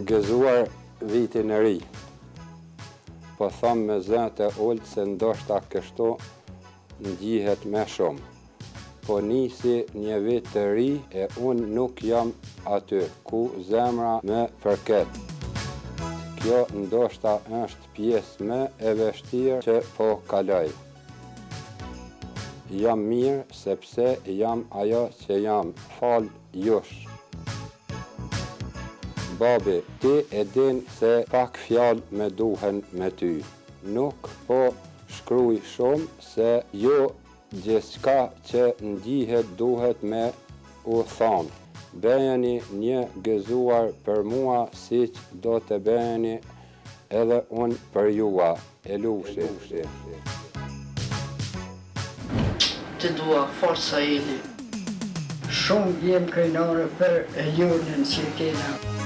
gëzuar vitin e ri. Po thom me zë të ulët se ndoshta kështu ndjihet më shumë. Po nisi një vit të ri e unë nuk jam aty ku zemra më përket. Kjo ndoshta është pjesë më e vështirë që po kaloj. Jam mirë sepse jam ajo që jam, fal jush. Babi, ti e din se pak fjalë me duhen me ty. Nuk po shkruaj shumë se jo gjithçka që ndihet duhet me u thonë. Bëjeni një gëzuar për mua siç do të bëjeni edhe unë për jua, Elushi. Të dua, forca Eli. Shumë jem krenare për e ljurën që kena.